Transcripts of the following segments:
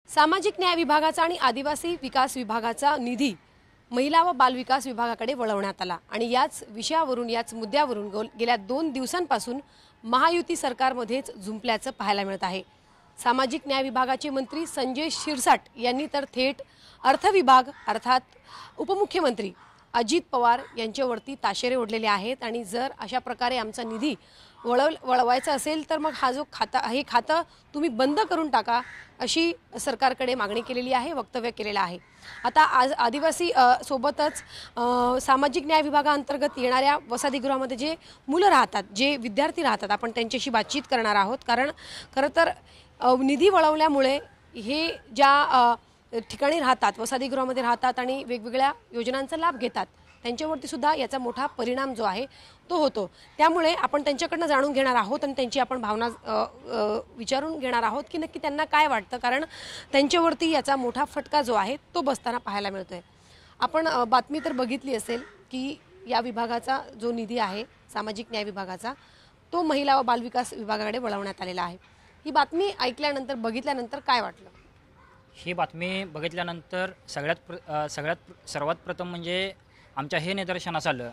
सामाजिक न्याय विभागाचा आणि आदिवासी विकास विभागाचा निधी महिला व बाल विकास विभागाकडे वळवण्यात आला आणि याच विषयावरून याच मुद्द्यावरून गेल्या 2 दिवसांपासून महायुती सरकारमध्येच झुंपल्याचं पाहायला मिळत आहे। सामाजिक न्याय विभागाचे मंत्री संजय शिरसाट यांनी तर थेट अर्थ विभाग अर्थात उपमुख्यमंत्री अजित पवार यांच्यावरती ताशेरे ओढलेले आहेत आणि जर अशा प्रकारे आमचा निधी वळवायचा असेल तर मग हा जो हे खातं तुम्ही बंद करून टाका अशी सरकारकडे मागणी केलेली आहे, वक्तव्य केलेलं आहे। आता आज आदिवासी सोबतच सामाजिक न्याय विभागाअंतर्गत येणाऱ्या वसतिगृहामध्ये जे मुलं राहतात, जे विद्यार्थी राहतात, आपण त्यांच्याशी बातचीत करणार आहोत। कारण खरं तर निधी वळवल्यामुळे हे ज्या ठिकाणी राहतात, वसतिगृहामध्ये राहतात आणि वेगवेगळ्या योजनांचा लाभ घेतात, त्यांच्यावरती सुद्धा याचा मोठा परिणाम जो आहे तो होतो। त्यामुळे आपण त्यांच्याकडनं जाणून घेणार आहोत आणि त्यांची आपण भावना विचारून घेणार आहोत की नक्की त्यांना काय वाटतं, कारण त्यांच्यावरती याचा मोठा फटका जो आहे तो बसताना पाहायला मिळतोय। आपण बातमी तर बघितली असेल की या विभागाचा जो निधी आहे सामाजिक न्याय विभागाचा तो महिला व बालविकास विभागाकडे वळवण्यात आलेला आहे। ही बातमी ऐकल्यानंतर बघितल्यानंतर काय वाटलं? ही बातमी बघितल्यानंतर सर्वात प्रथम म्हणजे आमच्या हे निदर्शनास आलं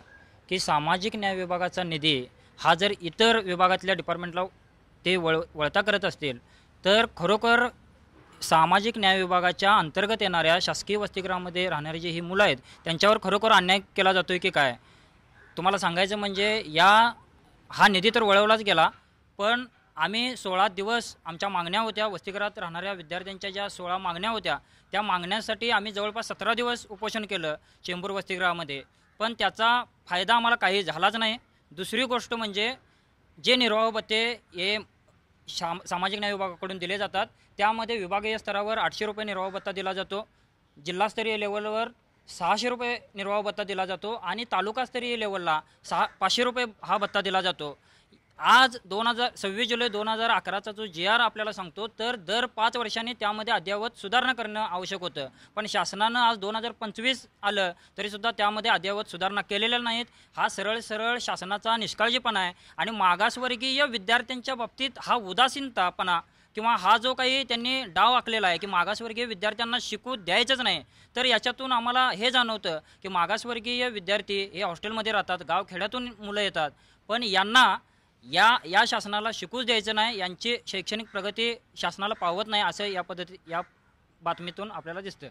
की सामाजिक न्याय विभागाचा निधी हा जर इतर विभागातल्या डिपार्टमेंटला ते वळता करत असतील तर खरोखर सामाजिक न्याय विभागाच्या अंतर्गत येणाऱ्या शासकीय वसतिगृहामध्ये राहणारी जी ही मुलं आहेत त्यांच्यावर खरोखर अन्याय केला जातोय की काय? तुम्हाला सांगायचं म्हणजे हा निधी तर वळवलाच गेला, पण आम्ही 16 दिवस आमच्या मागण्या होत्या, वसतिगृहात राहणाऱ्या विद्यार्थ्यांच्या ज्या 16 मागण्या होत्या त्या मागण्यांसाठी आम्ही जवळपास 17 दिवस उपोषण केलं चेंबूर वसतिगृहामध्ये, पण त्याचा फायदा आम्हाला काही झालाच नाही। दुसरी गोष्ट म्हणजे जे निर्वाह भत्ते हे सामाजिक न्याय विभागाकडून दिले जातात त्यामध्ये विभागीय स्तरावर 800 रुपये निर्वाह भत्ता दिला जातो, जिल्हास्तरीय लेवलवर 600 रुपये निर्वाह भत्ता दिला जातो आणि तालुकास्तरीय लेवलला 500 रुपये हा भत्ता दिला जातो। आज 26 जुलै 2011चा जो GR आपल्याला सांगतो तर दर 5 वर्षांनी त्यामध्ये अद्ययावत सुधारणा करणं आवश्यक होतं, पण शासनानं आज 2025 आलं तरीसुद्धा त्यामध्ये अद्ययावत सुधारणा केलेल्या नाहीत। हा सरळ शासनाचा निष्काळजीपणा आहे आणि मागासवर्गीय विद्यार्थ्यांच्या बाबतीत हा उदासीनतापणा किंवा हा जो काही त्यांनी डाव आखलेला आहे की मागासवर्गीय विद्यार्थ्यांना शिकू द्यायचंच नाही, तर याच्यातून आम्हाला हे जाणवतं की मागासवर्गीय विद्यार्थी हे हॉस्टेलमध्ये राहतात, गावखेड्यातून मुलं येतात, पण यांना या शासनाला शिकूच द्यायचं नाही, यांची शैक्षणिक प्रगती शासनाला पावत नाही असं या बातमीतून आपल्याला दिसतं।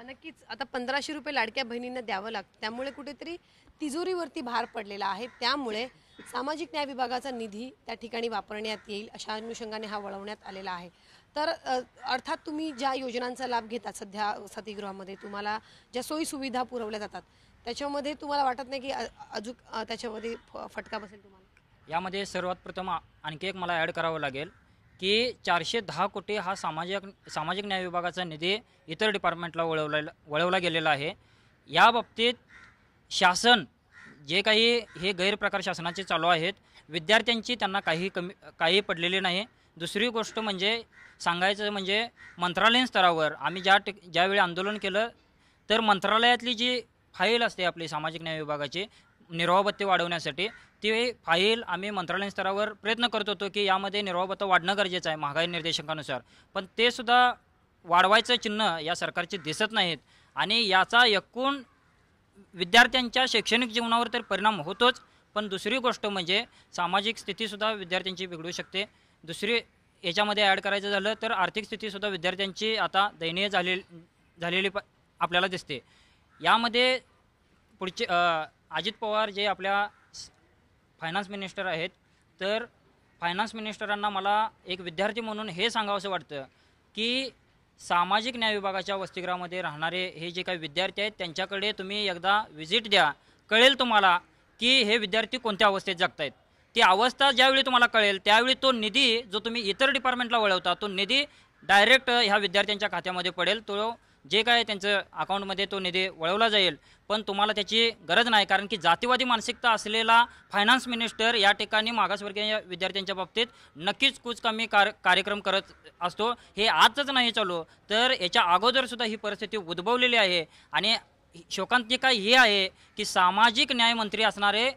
नक्कीच आता 1500 रुपये लाडक्या बहिणींना द्यावं लागतं, त्यामुळे कुठेतरी तिजोरीवरती भार पडलेला आहे। त्यामुळे सामाजिक न्याय विभागाचा निधी त्या ठिकाणी वापरण्यात येईल अशा अनुषंगाने हा वळवण्यात आलेला आहे। तर अर्थात तुम्ही ज्या योजनांचा लाभ घेतात सध्या वसतिगृहामध्ये तुम्हाला ज्या सोयी सुविधा पुरवल्या जातात त्याच्यामध्ये तुम्हाला वाटत नाही की अजून त्याच्यामध्ये फटका बसेल तुम्हाला? यामध्ये सर्वात प्रथम आणखी एक मला ॲड करावं लागेल की 410 कोटी हा सामाजिक न्याय विभागाचा निधी इतर डिपार्टमेंटला वळवला गेलेला आहे। या बाबतीत शासन जे काही हे गैरप्रकार शासनाचे चालू आहेत, विद्यार्थ्यांची त्यांना काही पडलेले नाही। दुसरी गोष्ट म्हणजे सांगायचं म्हणजे मंत्रालयीन स्तरावर आम्ही ज्यावेळी आंदोलन केलं तर मंत्रालयातली जी फाईल असते आपली सामाजिक न्याय विभागाची निर्वाह भत्ते वाढवण्यासाठी ती फाईल आम्ही मंत्रालयीन स्तरावर प्रयत्न करत होतो की यामध्ये निर्वाह भत्ता वाढणं गरजेचं आहे महागाई निर्देशांकानुसार, पण ते सुद्धा वाढवायचं चिन्ह या सरकारचे दिसत नाहीत आणि याचा एकूण विद्यार्थ्यांच्या शैक्षणिक जीवनावर तर परिणाम होतोच, पण दुसरी गोष्ट म्हणजे सामाजिक स्थितीसुद्धा विद्यार्थ्यांची बिघडू शकते। दुसरी याच्यामध्ये ॲड करायचं झालं तर आर्थिक स्थितीसुद्धा विद्यार्थ्यांची आता दयनीय झालेली आपल्याला दिसते। यामध्ये पुढचे अजित पवार जे आपल्या फायनान्स मिनिस्टर आहेत, तर फायनान्स मिनिस्टरांना मला एक विद्यार्थी म्हणून हे सांगावंसं वाटतं की सामाजिक न्याय विभागाच्या वसतिगृहामध्ये राहणारे हे जे काही विद्यार्थी आहेत त्यांच्याकडे तुम्ही एकदा व्हिजिट द्या, कळेल तुम्हाला की हे विद्यार्थी कोणत्या अवस्थेत जगत आहेत। ती अवस्था ज्यावेळी तुम्हाला कळेल त्यावेळी तो निधी जो तुम्ही इतर डिपार्टमेंटला वळवता तो निधी डायरेक्ट ह्या विद्यार्थ्यांच्या खात्यामध्ये पडेल, तो जे काय त्यांचं अकाउंटमध्ये तो निधी वळवला जाईल, पण तुम्हाला त्याची गरज नाही, कारण की जातीवादी मानसिकता असलेला फायनान्स मिनिस्टर या ठिकाणी मागासवर्गीय विद्यार्थ्यांच्या बाबतीत नक्कीच कुचकामी कार्यक्रम करत असतो। हे आजच नाही चालू तर याच्या अगोदरसुद्धा ही परिस्थिती उद्भवलेली आहे आणि शोकांतिका ही आहे की सामाजिक न्याय मंत्री असणारे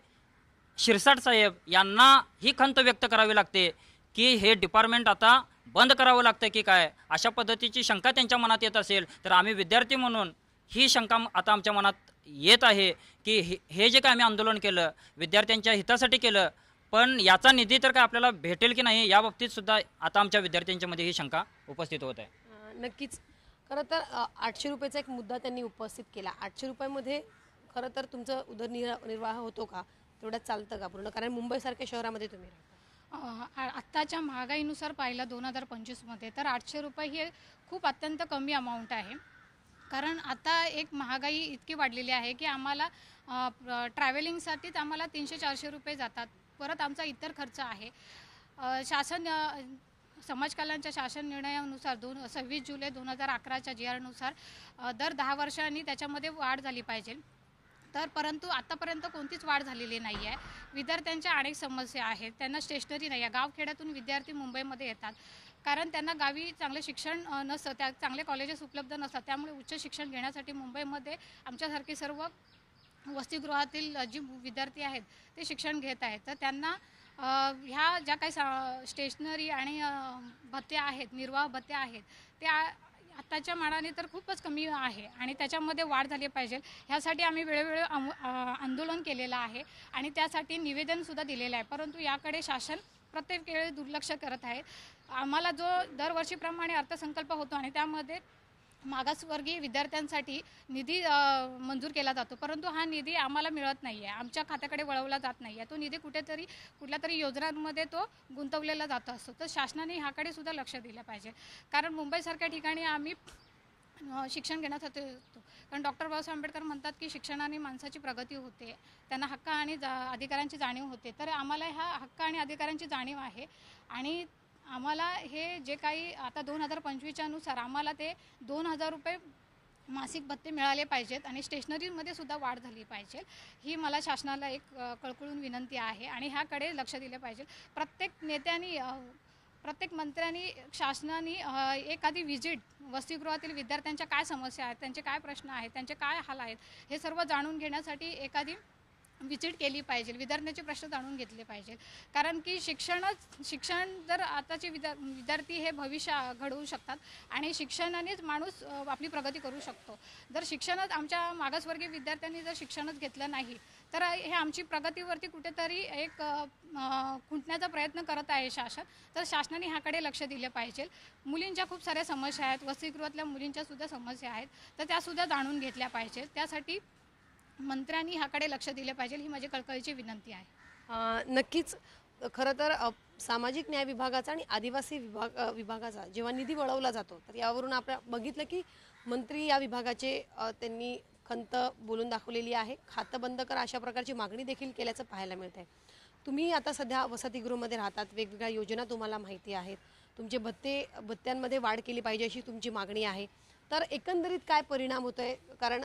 शिरसाट साहेब यांना ही खंत व्यक्त करावी लागते की हे डिपार्टमेंट आता बंद करावं लागतं की काय, अशा पद्धतीची शंका त्यांच्या मनात येत असेल तर आम्ही विद्यार्थी म्हणून ही शंका आता आमच्या मनात येत आहे की हे जे काय आम्ही आंदोलन केलं विद्यार्थ्यांच्या हितासाठी केलं, पण याचा निधी तर काय आपल्याला भेटेल की नाही याबाबतीत सुद्धा आता आमच्या विद्यार्थ्यांच्यामध्ये ही शंका उपस्थित होत आहे. नक्कीच. खरं तर 800 रुपयाचा एक मुद्दा त्यांनी उपस्थित केला. 800 रुपयामध्ये खरं तर तुमचं उदरनिर्वाह होतो का, तेवढ्यात चालतं का पूर्ण? कारण मुंबईसारख्या शहरामध्ये तुम्ही राहता. आत्ताच्या महागाईनुसार पाहिलं 2025मध्ये तर 800 रुपये हे खूप अत्यंत कमी अमाऊंट आहे. कारण आता एक महागाई इतकी वाढलेली आहे की आम्हाला ट्रॅव्हलिंगसाठीच आम्हाला 300-400 रुपये जातात. परत आमचा इतर खर्च आहे. शासन समाज कल्याणच्या शासन निर्णयानुसार 26 जुलै 2011च्या GR नुसार दर 10 वर्षांनी त्याच्यामध्ये वाढ झाली पाहिजे. तर परंतु आतापर्यंत कोणतीच वाढ झालेली नाही आहे. विद्यार्थ्यांच्या अनेक समस्या आहेत. त्यांना स्टेशनरी नाही आहे. गावखेड्यातून विद्यार्थी मुंबईमध्ये येतात कारण त्यांना गावी चांगले शिक्षण नसतं, त्या चांगले कॉलेजेस उपलब्ध नसतात. त्यामुळे उच्च शिक्षण घेण्यासाठी मुंबईमध्ये आमच्यासारखे सर्व वसतिगृहातील जी विद्यार्थी आहेत ते शिक्षण घेत आहेत. तर त्यांना ह्या ज्या काही स्टेशनरी आणि भत्ते आहेत, निर्वाह भत्ते आहेत, त्या आत्ताच्या मानाने तर खूपच कमी आहे आणि त्याच्यामध्ये वाढ झाली पाहिजे. ह्यासाठी आम्ही वेळोवेळी आंदोलन केलेलं आहे आणि त्यासाठी निवेदनसुद्धा दिलेलं आहे. परंतु याकडे शासन प्रत्येक वेळी दुर्लक्ष करत आहे. आम्हाला जो दरवर्षीप्रमाणे अर्थसंकल्प होतो आणि त्यामध्ये मागासवर्गीय विद्यार्थ्यांसाठी निधी मंजूर केला जातो, परंतु हा निधी आम्हाला मिळत नाही आहे, आमच्या खात्याकडे वळवला जात नाही आहे. तो निधी कुठल्या तरी योजनांमध्ये तो गुंतवलेला जात असतो. तर शासनाने ह्याकडे सुद्धा लक्ष दिलं पाहिजे. कारण मुंबईसारख्या ठिकाणी आम्ही शिक्षण घेण्यासाठी होतो. कारण डॉक्टर बाबासाहेब आंबेडकर म्हणतात की शिक्षणाने माणसाची प्रगती होते, त्यांना हक्क आणि अधिकारांची जाणीव होते. तर आम्हाला ह्या हक्क आणि अधिकारांची जाणीव आहे आणि आम्हाला हे जे काही आता 2025च्या नुसार आम्हाला ते 2000 रुपये मासिक भत्ते मिळाले पाहिजेत आणि स्टेशनरीमध्ये सुद्धा वाढ झाली पाहिजे. ही मला शासनाला एक कळकळून विनंती आहे आणि ह्याकडे लक्ष दिले पाहिजे. प्रत्येक नेत्यांनी प्रत्येक मंत्र्यांनी शासनाने एखादी व्हिजिट वसतिगृहातील विद्यार्थ्यांच्या काय समस्या आहेत, त्यांचे काय प्रश्न आहेत, त्यांचे काय हाल आहेत हे सर्व जाणून घेण्यासाठी एखादी व्हिजिट केली पाहिजे. विद्यार्थ्यांचे प्रश्न जाणून घेतले पाहिजे. कारण की शिक्षण जर आताचे विद्यार्थी हे भविष्य घडवू शकतात आणि शिक्षणानेच माणूस आपली प्रगती करू शकतो. जर शिक्षणच आमच्या मागासवर्गीय विद्यार्थ्यांनी जर शिक्षणच घेतलं नाही तर हे आमची प्रगतीवरती कुठेतरी एक खुंटण्याचा प्रयत्न करत आहे शासन. तर शासनाने ह्याकडे लक्ष दिले पाहिजे. मुलींच्या खूप साऱ्या समस्या आहेत, वसतिगृहातल्या मुलींच्यासुद्धा समस्या आहेत, तर त्यासुद्धा जाणून घेतल्या पाहिजेत. त्यासाठी मंत्र्यांनी ह्याकडे लक्ष दिले पाहिजे, ही माझी कळकळीची विनंती आहे. नक्कीच. खरं तर सामाजिक न्याय विभागाचा आणि आदिवासी विभागाचा जेव्हा निधी वळवला जातो तर यावरून आपण बघितलं की मंत्री या विभागाचे त्यांनी खंत बोलून दाखवलेली आहे. खातं बंद करा अशा प्रकारची मागणी देखील केल्याचं पाहायला मिळत आहे. तुम्ही आता सध्या वसतिगृहामध्ये राहतात, वेगवेगळ्या योजना तुम्हाला माहिती आहेत, तुमचे भत्त्यांमध्ये वाढ केली पाहिजे अशी तुमची मागणी आहे. तर एकंदरीत काय परिणाम होतो आहे? कारण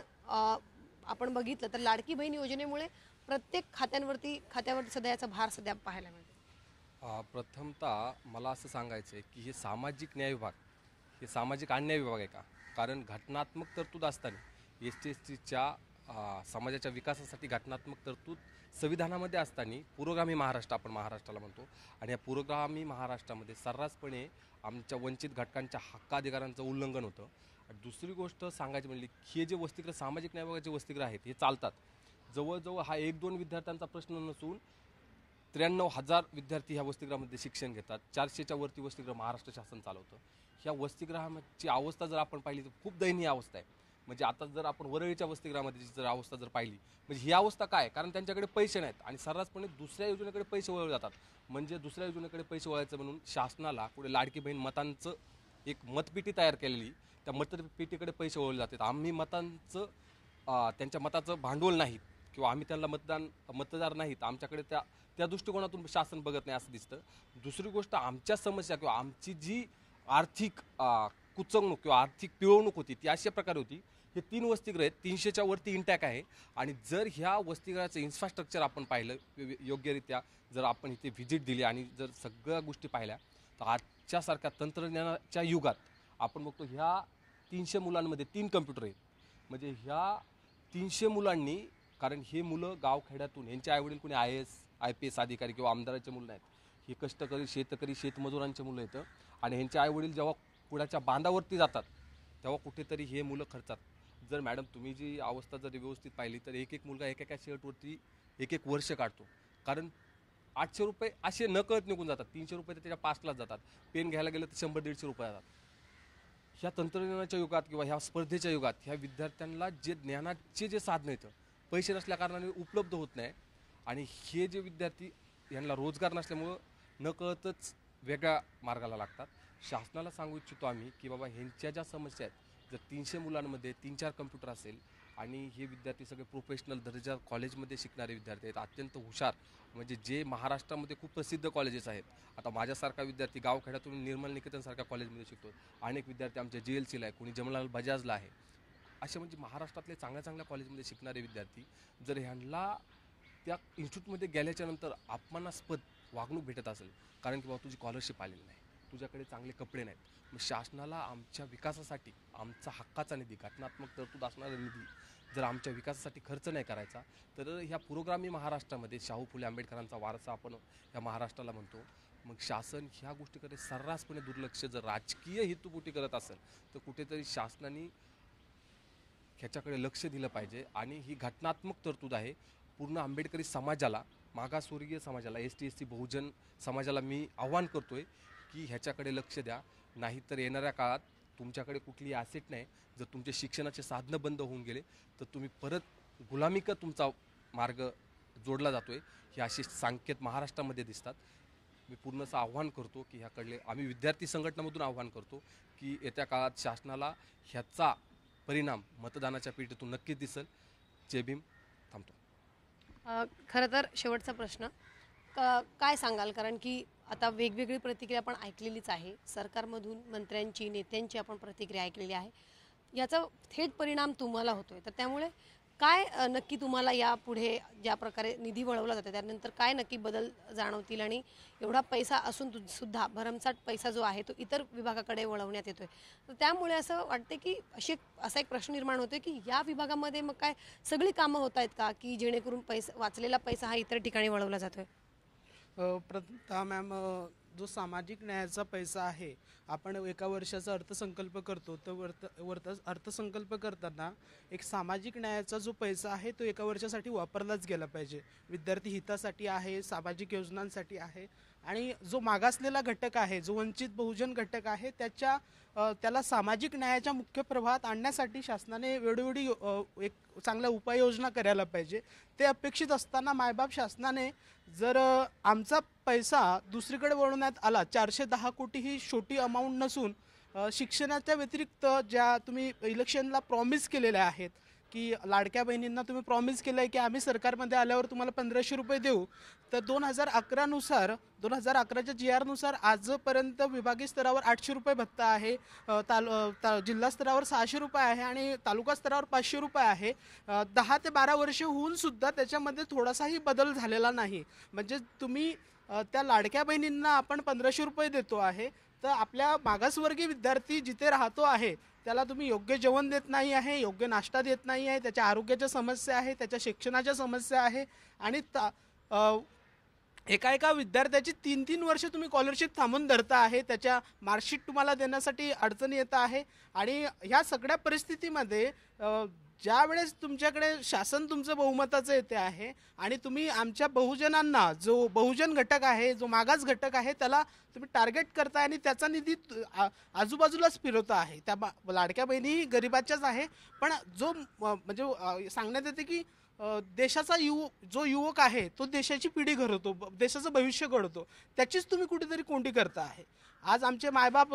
आपण बघितलं तर लाडकी बहीण योजनेमुळे प्रत्येक खात्यावरती सध्या याचा भार सध्या पाहायला मिळतो. प्रथमतः मला असं सांगायचं आहे की हे सामाजिक न्याय विभाग हे सामाजिक अन्याय विभाग आहे का? कारण घटनात्मक तरतूद असताना ST समाजाच्या विकासासाठी घटनात्मक तरतूद संविधानामध्ये असताना पुरोगामी महाराष्ट्र आपण महाराष्ट्राला म्हणतो आणि या पुरोगामी महाराष्ट्रामध्ये सर्रासपणे आमच्या वंचित घटकांच्या हक्काधिकारांचं उल्लंघन होतं. दुसरी गोष्ट सांगायची म्हणली हे जे वसतिगृह सामाजिक न्याय विभागाचे वसतिगृह आहेत हे चालतात. जवळजवळ हा 1-2 विद्यार्थ्यांचा प्रश्न नसून 93,000 विद्यार्थी ह्या वसतिगृहामध्ये शिक्षण घेतात. 400च्या वरती वसतिगृह महाराष्ट्र शासन चालवतं. ह्या वसतिगृहाची अवस्था जर आपण पाहिली तर खूप दयनीय अवस्था आहे. म्हणजे आता जर आपण वरळीच्या वसतिगृहामध्ये जर अवस्था जर पाहिली म्हणजे ही अवस्था काय? कारण त्यांच्याकडे पैसे नाहीत आणि सर्रासपणे दुसऱ्या योजनेकडे पैसे वळवले जातात. म्हणजे दुसऱ्या योजनेकडे पैसे वळायचं म्हणून शासनाला पुढे लाडकी बहीण मतांचं एक मतपेटी तयार केलेली, त्या मतपेटीकडे पैसे वळवले जातात. आम्ही मतांचं त्यांच्या मताचं भांडवल नाहीत किंवा आम्ही त्यांना मतदार नाहीत, आमच्याकडे त्या दृष्टिकोनातून शासन बघत नाही असं दिसतं. दुसरी गोष्ट आमच्या समस्या किंवा आमची जी आर्थिक कुचंगणूक किंवा आर्थिक पिळवणूक होती ती अशा प्रकारे होती. हे 3 वसतिगृह आहेत, 300च्या वरती इंटॅक आहे आणि जर ह्या वसतिगृहाचं इन्फ्रास्ट्रक्चर आपण पाहिलं योग्यरित्या, जर आपण इथे व्हिजिट दिली आणि जर सगळ्या गोष्टी पाहिल्या तर आजच्यासारख्या तंत्रज्ञानाच्या युगात आपण बघतो ह्या 300 मुलांमध्ये 3 कम्प्युटर आहेत. म्हणजे ह्या 300 मुलांनी, कारण हे मुलं गावखेड्यातून यांचे आईवडील कोणी IAS IPS अधिकारी किंवा आमदाराचे मुलं नाहीत, हे कष्टकरी शेतकरी शेतमजुरांचे मुलं येतं आणि ह्यांचे आईवडील जेव्हा कुणाच्या बांधावरती जातात तेव्हा कुठेतरी हे मुलं खर्चात. जर मॅडम तुम्ही जी अवस्था जर व्यवस्थित पाहिली तर एक मुलगा एका शर्टवरती एक वर्ष काढतो. कारण 800 रुपये असे न कळत निघून जातात. 300 रुपये तर त्याच्या पासलाच जातात. पेन घ्यायला गेलं तर 100-150 रुपये जातात. ह्या तंत्रज्ञानाच्या युगात किंवा ह्या स्पर्धेच्या युगात ह्या विद्यार्थ्यांना जे ज्ञानाचे जे साधनं येतं पैसे नसल्या कारणाने उपलब्ध होत नाही. आणि हे जे विद्यार्थी यांना रोजगार नसल्यामुळं न कळतच वेगळ्या मार्गाला लागतात. शासनाला सांगू इच्छितो आम्ही की बाबा ह्यांच्या ज्या समस्या आहेत, जर 300 मुलांमध्ये 3-4 कम्प्युटर असेल आणि हे विद्यार्थी सगळे प्रोफेशनल दर्जा कॉलेजमध्ये शिकणारे विद्यार्थी आहेत, अत्यंत हुशार, म्हणजे जे महाराष्ट्रामध्ये खूप प्रसिद्ध कॉलेजेस आहेत. आता माझ्यासारखा विद्यार्थी गावखेड्यातून निर्मल निकेतनसारख्या कॉलेजमध्ये शिकतो. अनेक विद्यार्थी आमच्या JLCला आहे, कोणी जमलाल बजाजला आहे. असे म्हणजे महाराष्ट्रातले चांगल्या कॉलेजमध्ये शिकणारे विद्यार्थी जर ह्यांना त्या इन्स्टिट्यूटमध्ये गेल्याच्यानंतर अपमानास्पद वागणूक भेटत असेल, कारण की बाबा तुझी स्कॉलरशिप आलेली नाही, तुझ्याकडे चांगले कपडे नाहीत, मग शासनाला आमच्या विकासासाठी आमचा हक्काचा निधी, घटनात्मक तरतूद असणारा निधी जर आमच्या विकासासाठी खर्च नाही करायचा तर ह्या पुरोगामी महाराष्ट्रामध्ये शाहू फुले आंबेडकरांचा वारसा आपण ह्या महाराष्ट्राला म्हणतो. मग शासन ह्या गोष्टीकडे सर्रासपणे दुर्लक्ष जर राजकीय हेतुपोटी करत असेल तर कुठेतरी शासनाने ह्याच्याकडे लक्ष दिलं पाहिजे. आणि ही घटनात्मक तरतूद आहे. पूर्ण आंबेडकरी समाजाला, मागासवर्गीय समाजाला, ST-SC बहुजन समाजाला मी आव्हान करतोय की ह्याच्याकडे लक्ष द्या. नाहीतर येणाऱ्या काळात तुमच्याकडे कुठली ॲसेट नाही, जर तुमचे शिक्षणाचे साधनं बंद होऊन गेले तर तुम्ही परत गुलामीका तुमचा मार्ग जोडला जातोय. हे असे संकेत महाराष्ट्रामध्ये दिसतात. मी पूर्ण असं आव्हान करतो की ह्याकडले आम्ही विद्यार्थी संघटनामधून आव्हान करतो की येत्या काळात शासनाला ह्याचा परिणाम मतदानाच्या पेटीतून नक्कीच दिसेल. जय भीम. थांबतो. खरं तर शेवटचा प्रश्न काय सांगाल, कारण की आता वेगवेगळी प्रतिक्रिया आपण ऐकलेलीच आहे. सरकारमधून मंत्र्यांची, नेत्यांची आपण प्रतिक्रिया ऐकलेली आहे. याचा थेट परिणाम तुम्हाला होतोय, तर त्यामुळे काय नक्की तुम्हाला यापुढे ज्या प्रकारे निधी वळवला जातो त्यानंतर काय नक्की बदल जाणवतील, आणि एवढा पैसा असून सुद्धा भरमसाठ पैसा जो आहे तो इतर विभागाकडे वळवण्यात येतोय, तर त्यामुळे असं वाटते की असा एक प्रश्न निर्माण होतोय की या विभागामध्ये मग काय सगळी कामं होत आहेत का, की जेणेकरून वाचलेला पैसा हा इतर ठिकाणी वळवला जातोय? प्रथमतः मॅम, जो सामाजिक न्यायाचा पैसा आहे, आपण एका वर्षाचा अर्थसंकल्प करतो, तर अर्थसंकल्प करताना एक सामाजिक न्यायाचा जो पैसा आहे तो एका वर्षासाठी वापरलाच गेला पाहिजे. विद्यार्थी हितासाठी आहे, सामाजिक योजनांसाठी आहे. आणि जो मागासलेला घटक आहे, जो वंचित बहुजन घटक आहे, त्याला सामाजिक न्यायाच्या मुख्य प्रवाहात आणण्यासाठी शासनाने वेळोवेळी एक चांगल्या उपाययोजना करायला पाहिजे. ते अपेक्षित असताना मायबाप शासनाने जर आमचा पैसा दुसरीकडे वळवण्यात आला, 410 कोटी ही छोटी अमाऊंट नसून शिक्षणाच्या व्यतिरिक्त ज्या तुम्ही इलेक्शनला प्रॉमिस केलेल्या आहेत की लाडक्या बहिणींना तुम्ही प्रॉमिस केलं आहे की आम्ही सरकारमध्ये आल्यावर तुम्हाला 1500 रुपये देऊ, तर 2011च्या GR नुसार आजपर्यंत विभागीय स्तरावर 800 रुपये भत्ता आहे, जिल्हा स्तरावर 600 रुपये आहे आणि तालुका स्तरावर 500 रुपये आहे. 10 ते 12 वर्ष होऊन सुद्धा त्याच्यामध्ये थोडासाही बदल झालेला नाही. म्हणजे तुम्ही त्या लाडक्या बहिणींना आपण 1500 रुपये देतो आहे, तर आपल्या मागासवर्गीय विद्यार्थी जिथे राहतो आहे त्याला तुम्ही योग्य जेवण देत नाही आहे, योग्य नाश्ता देत नाही आहे, त्याच्या आरोग्याच्या समस्या आहे, त्याच्या शिक्षणाच्या समस्या आहे. आणि एका विद्यार्थ्याची 3-3 वर्ष तुम्ही स्कॉलरशिप थांबून धरता आहे, त्याच्या मार्कशीट तुम्हाला देण्यासाठी अडचण येत आहे. आणि ह्या सगळ्या परिस्थितीमध्ये ज्या वेळेस तुमच्याकडे शासन तुमचं बहुमताचं येते आहे आणि तुम्ही आमच्या बहुजनांना, जो बहुजन घटक आहे, जो मागास घटक आहे, त्याला तुम्ही टार्गेट करताय आणि त्याचा निधी आजूबाजूलाच फिरवता आहे. त्या लाडक्या बहिणी गरिबाच्याच आहे, पण जो म्हणजे सांगण्यात येते की देशाचा जो युवक आहे तो देशाची पिढी घडवतो, देशाचं भविष्य घडवतो, त्याचीच तुम्ही कुठेतरी कोंडी करता आहे. आज आमचे मायबाप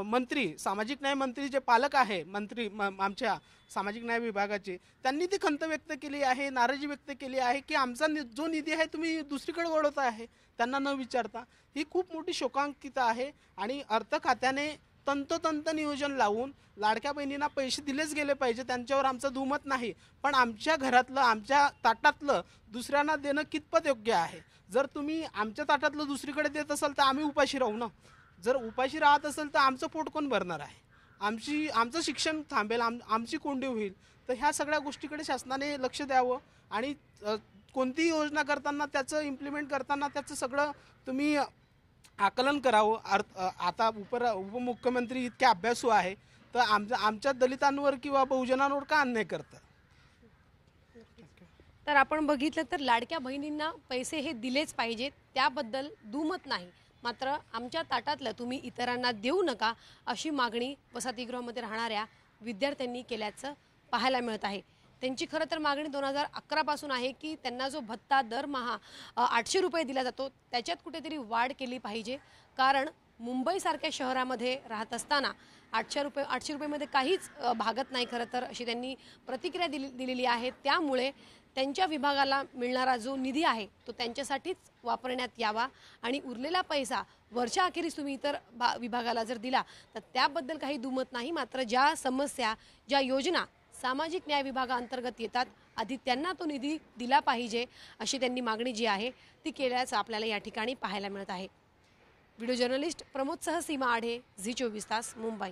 मंत्री, सामाजिक न्याय मंत्री जे पालक आहे, मंत्री आमच्या सामाजिक न्याय विभागाचे, त्यांनी ती खंत व्यक्त केली आहे, नाराजी व्यक्त केली आहे की आमचा जो निधी आहे तुम्ही दुसरीकडे वळवता आहे त्यांना न विचारता. ही खूप मोठी शोकांकिता आहे. आणि अर्थ खात्याने तंतोतंत नियोजन लावून लाडक्या बहिणींना पैसे दिलेच गेले पाहिजे, त्यांच्यावर आमचं दुमत नाही, पण आमच्या घरातलं, आमच्या ताटातलं दुसऱ्यांना देणं कितपत योग्य आहे? जर तुम्ही आमच्या ताटातलं दुसरीकडे देत असाल तर आम्ही उपाशी राहू ना. जर उपाशी राहत असेल तर आमचं पोट कोण भरणार आहे? आमचं शिक्षण थांबेल, आमची कोंडी होईल. तर ह्या सगळ्या गोष्टीकडे शासनाने लक्ष द्यावं. आणि कोणतीही योजना करताना, त्याचं इम्प्लिमेंट करताना त्याचं सगळं तुम्ही आकलन करावं. आता उपमुख्यमंत्री इतके अभ्यासू आहे, तर आमच्या दलितांवर किंवा बहुजनांवर का अन्याय करतात? तर आपण बघितलं तर लाडक्या बहिणींना पैसे हे दिलेच पाहिजेत, त्याबद्दल दुमत नाही. मात्र आमच्या ताटातलं तुम्ही इतरांना देऊ नका अशी मागणी वसतिगृहामध्ये राहणाऱ्या विद्यार्थ्यांनी केल्याचं पाहायला मिळत आहे. त्यांची खरं तर मागणी 2011 पासून आहे की त्यांना जो भत्ता दरमहा 800 रुपये दिला जातो त्याच्यात कुठेतरी वाढ केली पाहिजे. कारण मुंबईसारख्या शहरामध्ये राहत असताना 800 रुपयेमध्ये काहीच भागत नाही खरं तर, अशी त्यांनी प्रतिक्रिया दिलेली आहे. त्यामुळे त्यांच्या विभागाला मिळणारा जो निधी आहे तो त्यांच्यासाठीच वापरण्यात यावा आणि उरलेला पैसा वर्षाअखेरीस तुम्ही इतर विभागाला जर दिला तर त्याबद्दल काही दुमत नाही. मात्र ज्या समस्या, ज्या योजना सामाजिक न्याय विभागाअंतर्गत येतात आधी त्यांना तो निधी दिला पाहिजे अशी त्यांनी मागणी जी आहे ती केल्याचं आपल्याला या ठिकाणी पाहायला मिळत आहे. व्हिडिओ जर्नलिस्ट प्रमोद सह सीमा आढे, झी 24 तास, मुंबई.